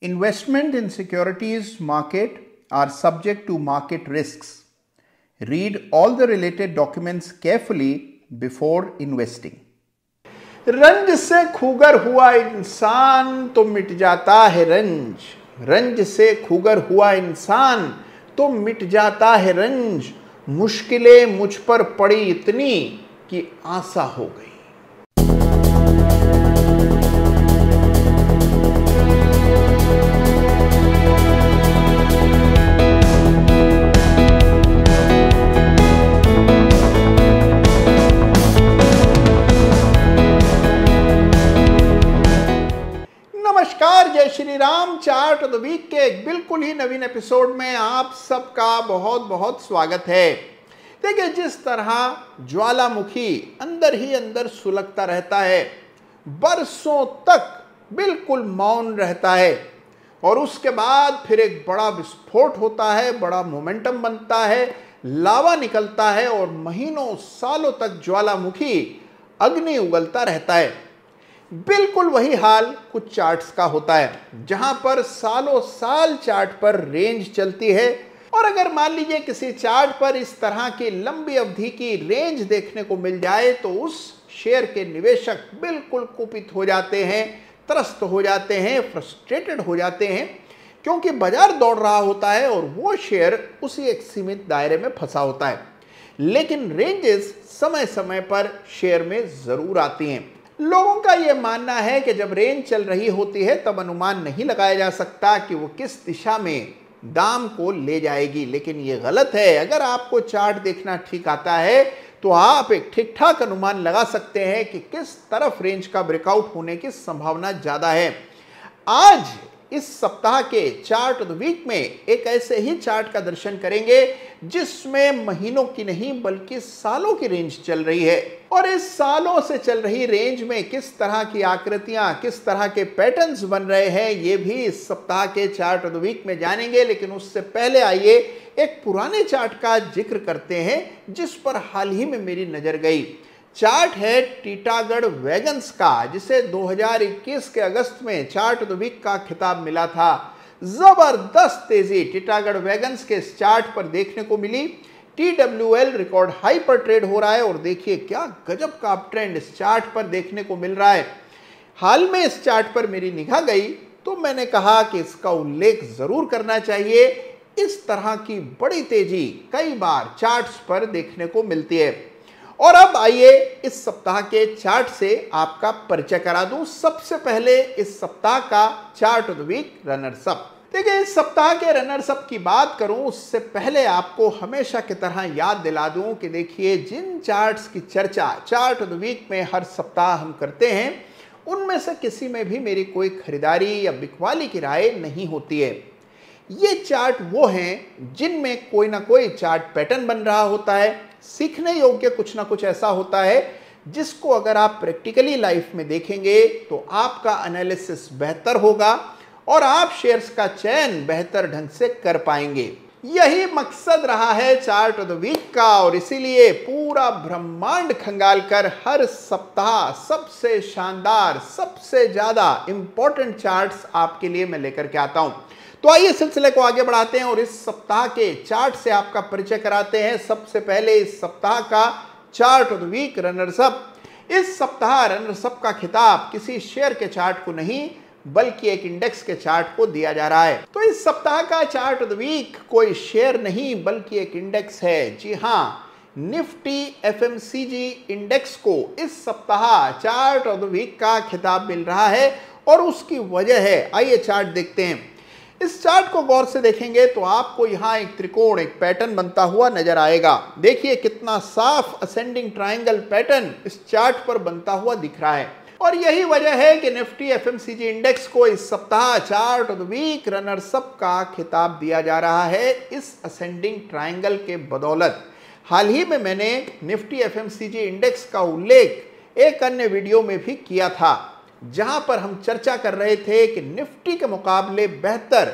Investment in securities market are subject to market risks. Read all the related documents carefully before investing. रंज से खूगर हुआ इंसान तो मिट जाता है रंज। रंज से खूगर हुआ इंसान तो मिट जाता है रंज। मुश्किलें मुझ पर पड़ी इतनी कि आसा हो गई। नमस्कार, जय Shri Ram. Chart of the week के एक बिल्कुल ही नवीन एपिसोड में आप सबका बहुत बहुत स्वागत है। देखिए, जिस तरह ज्वालामुखी अंदर ही अंदर सुलगता रहता है, बरसों तक बिल्कुल मौन रहता है और उसके बाद फिर एक बड़ा विस्फोट होता है, बड़ा मोमेंटम बनता है, लावा निकलता है और महीनों सालों तक ज्वालामुखी अग्नि उगलता रहता है। बिल्कुल वही हाल कुछ चार्ट्स का होता है, जहां पर सालों साल चार्ट पर रेंज चलती है। और अगर मान लीजिए किसी चार्ट पर इस तरह की लंबी अवधि की रेंज देखने को मिल जाए तो उस शेयर के निवेशक बिल्कुल कुपित हो जाते हैं, त्रस्त हो जाते हैं, फ्रस्ट्रेटेड हो जाते हैं, क्योंकि बाजार दौड़ रहा होता है और वो शेयर उसी एक सीमित दायरे में फंसा होता है। लेकिन रेंजेस समय समय पर शेयर में जरूर आती हैं। लोगों का यह मानना है कि जब रेंज चल रही होती है तब अनुमान नहीं लगाया जा सकता कि वो किस दिशा में दाम को ले जाएगी, लेकिन ये गलत है। अगर आपको चार्ट देखना ठीक आता है तो आप एक ठीक ठाक अनुमान लगा सकते हैं कि किस तरफ रेंज का ब्रेकआउट होने की संभावना ज्यादा है। आज इस सप्ताह के चार्ट ऑफ द वीक में एक ऐसे ही चार्ट का दर्शन करेंगे जिसमें महीनों की नहीं बल्कि सालों की रेंज चल रही है। और इस सालों से चल रही रेंज में किस तरह की आकृतियां, किस तरह के पैटर्न्स बन रहे हैं, ये भी इस सप्ताह के चार्ट ऑफ द वीक में जानेंगे। लेकिन उससे पहले आइए एक पुराने चार्ट का जिक्र करते हैं जिस पर हाल ही में मेरी नजर गई। चार्ट है टीटागढ़ वैगन्स का, जिसे 2021 के अगस्त में चार्ट ऑफ द वीक का खिताब मिला था। जबरदस्त तेजी टीटागढ़ वैगन्स के इस चार्ट पर देखने को मिली। TWL रिकॉर्ड हाई पर ट्रेड हो रहा है और देखिए क्या गजब का अप ट्रेंड इस चार्ट पर देखने को मिल रहा है। हाल में इस चार्ट पर मेरी निगाह गई तो मैंने कहा कि इसका उल्लेख जरूर करना चाहिए। इस तरह की बड़ी तेजी कई बार चार्ट्स पर देखने को मिलती है। और अब आइए इस सप्ताह के चार्ट से आपका परिचय करा दूं। सबसे पहले इस सप्ताह का chart of the week runners up. देखिए, इस सप्ताह के रनर्स अप की बात करूं उससे पहले आपको हमेशा की तरह याद दिला दूं कि देखिए, जिन चार्ट्स की चर्चा चार्ट ऑफ द वीक में हर सप्ताह हम करते हैं उनमें से किसी में भी मेरी कोई खरीदारी या बिकवाली की राय नहीं होती है। ये चार्ट वो हैं जिनमें कोई ना कोई चार्ट पैटर्न बन रहा होता है, सीखने योग्य कुछ ना कुछ ऐसा होता है जिसको अगर आप प्रैक्टिकली लाइफ में देखेंगे तो आपका एनालिसिस बेहतर होगा और आप शेयर्स का चयन बेहतर ढंग से कर पाएंगे। यही मकसद रहा है चार्ट ऑफ द वीक का और इसीलिए पूरा ब्रह्मांड खंगाल कर हर सप्ताह सबसे शानदार, सबसे ज्यादा इंपॉर्टेंट चार्ट्स आपके लिए मैं लेकर के आता हूं। तो आइए सिलसिले को आगे बढ़ाते हैं और इस सप्ताह के चार्ट से आपका परिचय कराते हैं। सबसे पहले इस सप्ताह का chart of the week runners up. इस सप्ताह रनर्स अप का खिताब किसी शेयर के चार्ट को नहीं बल्कि एक इंडेक्स के चार्ट को दिया जा रहा है। तो इस सप्ताह का चार्ट ऑफ द वीक कोई शेयर नहीं बल्कि एक इंडेक्स है। जी हाँ, निफ्टी FMCG इंडेक्स को इस सप्ताह चार्ट ऑफ द वीक का खिताब मिल रहा है और उसकी वजह है। आइए चार्ट देखते हैं। इस चार्ट को गौर से देखेंगे तो आपको यहाँ एक त्रिकोण, एक पैटर्न बनता हुआ नजर आएगा। देखिए कितना साफ असेंडिंग ट्रायंगल पैटर्न इस चार्ट पर बनता हुआ दिख रहा है और यही वजह है कि निफ्टी FMCG इंडेक्स को इस सप्ताह chart of the week runners up का खिताब दिया जा रहा है इस असेंडिंग ट्रायंगल के बदौलत। हाल ही में मैंने निफ्टी FMCG इंडेक्स का उल्लेख एक अन्य वीडियो में भी किया था, जहां पर हम चर्चा कर रहे थे कि निफ्टी के मुकाबले बेहतर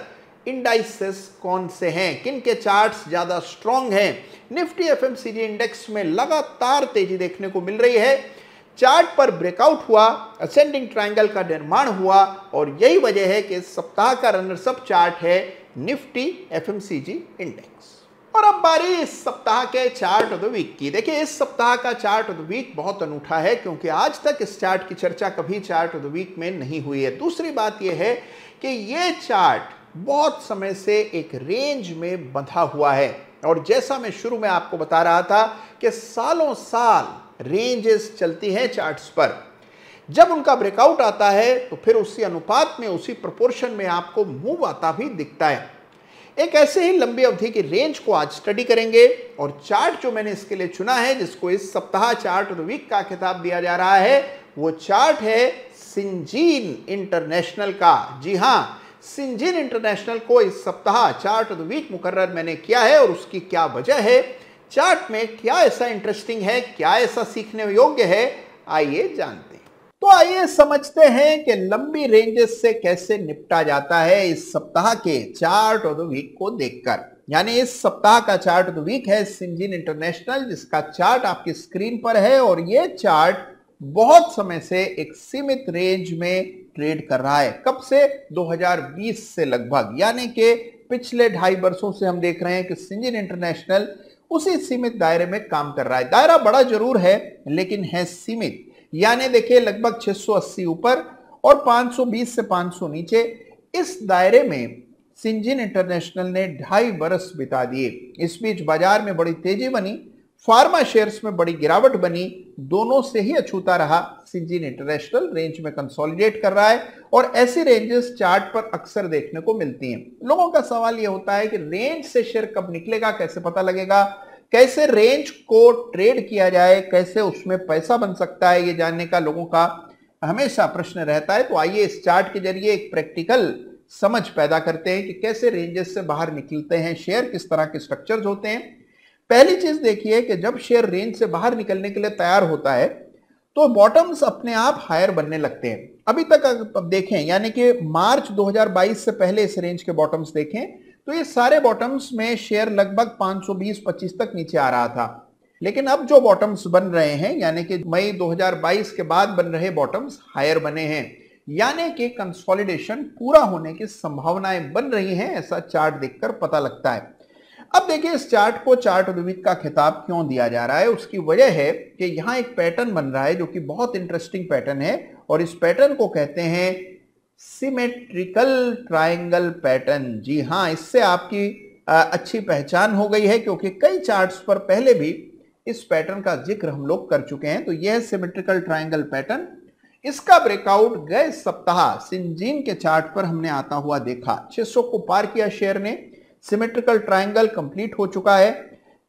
इंडाइसेस कौन से हैं, किन के चार्ट्स ज्यादा स्ट्रॉन्ग हैं। निफ्टी FMCG इंडेक्स में लगातार तेजी देखने को मिल रही है। चार्ट पर ब्रेकआउट हुआ, असेंडिंग ट्रायंगल का निर्माण हुआ और यही वजह है कि इस सप्ताह का रनर्स अप चार्ट है निफ्टी एफएमसीजी इंडेक्स। और अब बारी इस सप्ताह के चार्ट ऑफ द वीक की। देखिए, इस सप्ताह का चार्ट ऑफ द वीक बहुत अनूठा है क्योंकि आज तक इस चार्ट की चर्चा कभी चार्ट ऑफ द वीक में नहीं हुई है। दूसरी बात यह है कि यह चार्ट बहुत समय से एक रेंज में बंधा हुआ है और जैसा मैं शुरू में आपको बता रहा था कि सालों साल रेंजेस चलती हैं चार्ट्स पर। जब उनका ब्रेकआउट आता है तो फिर उसी अनुपात में, उसी प्रोपोर्शन में आपको मूव आता भी दिखता है। एक ऐसे ही लंबी अवधि की रेंज को आज स्टडी करेंगे और चार्ट जो मैंने इसके लिए चुना है, जिसको इस सप्ताह चार्ट ऑफ द वीक का खिताब दिया जा रहा है, वो चार्ट है सिंजीन इंटरनेशनल का। जी हां, सिंजीन इंटरनेशनल को इस सप्ताह चार्ट ऑफ द वीक मुकर्रर मैंने किया है और उसकी क्या वजह है, चार्ट में क्या ऐसा इंटरेस्टिंग है, क्या ऐसा सीखने योग्य है, आइए जानते हैं। तो आइए समझते हैं कि लंबी रेंजेस से कैसे निपटा जाता है इस सप्ताह के चार्ट ऑफ द वीक को देखकर। यानी इस सप्ताह का चार्ट ऑफ द वीक है सिंजीन इंटरनेशनल, जिसका चार्ट आपकी स्क्रीन पर है और यह चार्ट बहुत समय से एक सीमित रेंज में ट्रेड कर रहा है। कब से? 2020 से लगभग, यानी कि पिछले 2.5 वर्षों से हम देख रहे हैं कि सिंजीन इंटरनेशनल उसी सीमित दायरे में काम कर रहा है। दायरा बड़ा जरूर है लेकिन है सीमित। यानी देखिए, लगभग 680 ऊपर और 520 से 500 नीचे, इस दायरे में सिंजीन इंटरनेशनल ने 2.5 वर्ष बिता दिए। इस बीच बाजार में बड़ी तेजी बनी, फार्मा शेयर्स में बड़ी गिरावट बनी, दोनों से ही अछूता रहा। सिंजीन इंटरनेशनल रेंज में कंसोलिडेट कर रहा है और ऐसी रेंजेस चार्ट पर अक्सर देखने को मिलती हैं। लोगों का सवाल यह होता है कि रेंज से शेयर कब निकलेगा, कैसे पता लगेगा, कैसे रेंज को ट्रेड किया जाए, कैसे उसमें पैसा बन सकता है, ये जानने का लोगों का हमेशा प्रश्न रहता है। तो आइए इस चार्ट के जरिए एक प्रैक्टिकल समझ पैदा करते हैं कि कैसे रेंजेस से बाहर निकलते हैं शेयर, किस तरह के स्ट्रक्चर्स होते हैं। पहली चीज देखिए कि जब शेयर रेंज से बाहर निकलने के लिए तैयार होता है तो बॉटम्स अपने आप हायर बनने लगते हैं। अभी तक अब देखें, यानी कि मार्च 2022 से पहले इस रेंज के बॉटम्स देखें तो ये सारे बॉटम्स में शेयर लगभग 520-25 तक नीचे आ रहा था। लेकिन अब जो बॉटम्स बन रहे हैं, यानी कि मई 2022 के बाद बन रहे बॉटम्स हायर बने हैं, यानी कि कंसोलिडेशन पूरा होने की संभावनाएं बन रही हैं, ऐसा चार्ट देखकर पता लगता है। अब देखिए, इस चार्ट को चार्ट ऑफ द वीक का खिताब क्यों दिया जा रहा है। उसकी वजह है कि यहां एक पैटर्न बन रहा है जो कि बहुत इंटरेस्टिंग पैटर्न है और इस पैटर्न को कहते हैं सिमेट्रिकल ट्रायंगल पैटर्न। जी हां, इससे आपकी अच्छी पहचान हो गई है क्योंकि कई चार्ट्स पर पहले भी इस पैटर्न का जिक्र हम लोग कर चुके हैं। तो यह सिमेट्रिकल ट्रायंगल पैटर्न, इसका ब्रेकआउट गए सप्ताह सिंजीन के चार्ट पर हमने आता हुआ देखा। 600 को पार किया शेयर ने, सिमेट्रिकल ट्रायंगल कंप्लीट हो चुका है।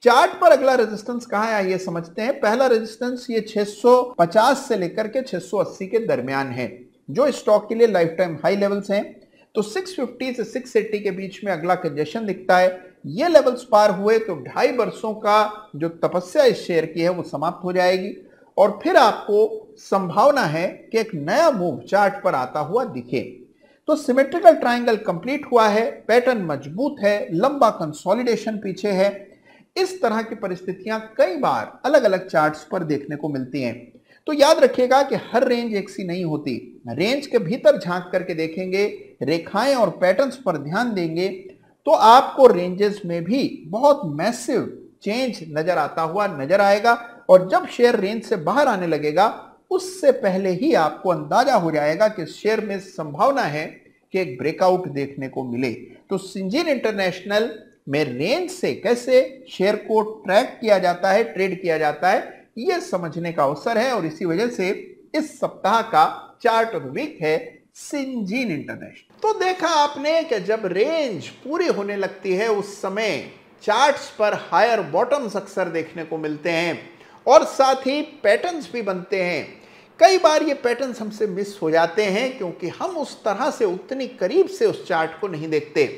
चार्ट पर अगला रेजिस्टेंस कहां है आइए समझते हैं। पहला रेजिस्टेंस ये 650 से लेकर के 680 के दरमियान है, जो स्टॉक के लिए लाइफ टाइम हाई लेवल्स हैं। तो 650 से 680 के बीच में अगला कंजेशन दिखता है। ये लेवल्स पार हुए तो 2.5 वर्षों का जो तपस्या इस शेयर की है वो समाप्त हो जाएगी और फिर आपको संभावना है कि एक नया मूव चार्ट पर आता हुआ दिखे। तो सिमेट्रिकल ट्रायंगल कंप्लीट हुआ है, पैटर्न मजबूत है, लंबा कंसोलिडेशन पीछे है। इस तरह की परिस्थितियां कई बार अलग अलग चार्ट्स पर देखने को मिलती हैं। तो याद रखिएगा कि हर रेंज एक सी नहीं होती। रेंज के भीतर झांक करके देखेंगे, रेखाएं और पैटर्न्स पर ध्यान देंगे तो आपको रेंजेस में भी बहुत मैसिव चेंज नजर आता हुआ नजर आएगा और जब शेयर रेंज से बाहर आने लगेगा उससे पहले ही आपको अंदाजा हो जाएगा कि शेयर में संभावना है कि एक ब्रेकआउट देखने को मिले। तो सिंजीन इंटरनेशनल में रेंज से कैसे शेयर को ट्रैक किया जाता है, ट्रेड किया जाता है, यह समझने का अवसर है और इसी वजह से इस सप्ताह का चार्ट ऑफ द वीक है सिंजीन इंटरनेशनल। तो देखा आपने कि जब रेंज पूरी होने लगती है उस समय चार्ट्स पर हायर बॉटम्स अक्सर देखने को मिलते हैं और साथ ही पैटर्न्स भी बनते हैं। कई बार ये पैटर्न्स हमसे मिस हो जाते हैं क्योंकि हम उस तरह से उतनी करीब से उस चार्ट को नहीं देखते।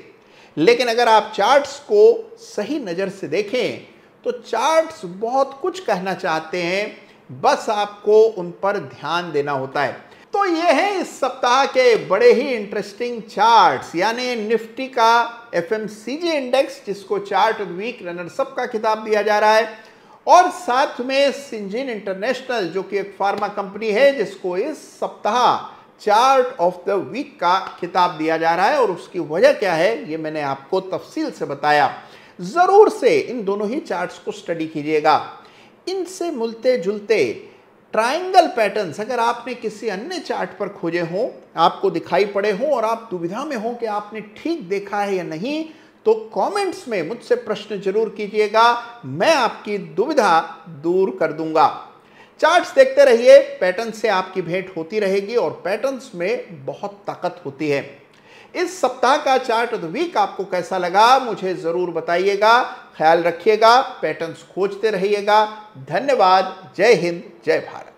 लेकिन अगर आप चार्ट्स को सही नज़र से देखें तो चार्ट्स बहुत कुछ कहना चाहते हैं, बस आपको उन पर ध्यान देना होता है। तो ये है इस सप्ताह के बड़े ही इंटरेस्टिंग चार्ट्स, यानी निफ्टी का एफएमसीजी इंडेक्स जिसको chart of the week runners up का खिताब दिया जा रहा है और साथ में सिंजीन इंटरनेशनल जो कि एक फार्मा कंपनी है जिसको इस सप्ताह चार्ट ऑफ द वीक का खिताब दिया जा रहा है और उसकी वजह क्या है ये मैंने आपको तफसील से बताया। जरूर से इन दोनों ही चार्ट्स को स्टडी कीजिएगा। इनसे मिलते जुलते ट्रायंगल पैटर्न्स अगर आपने किसी अन्य चार्ट पर खोजे हों, आपको दिखाई पड़े हों और आप दुविधा में हो कि आपने ठीक देखा है या नहीं, तो कमेंट्स में मुझसे प्रश्न जरूर कीजिएगा, मैं आपकी दुविधा दूर कर दूंगा। चार्ट्स देखते रहिए, पैटर्न से आपकी भेंट होती रहेगी और पैटर्न्स में बहुत ताकत होती है। इस सप्ताह का चार्ट ऑफ द वीक आपको कैसा लगा मुझे जरूर बताइएगा। ख्याल रखिएगा, पैटर्न्स खोजते रहिएगा। धन्यवाद। जय हिंद, जय भारत।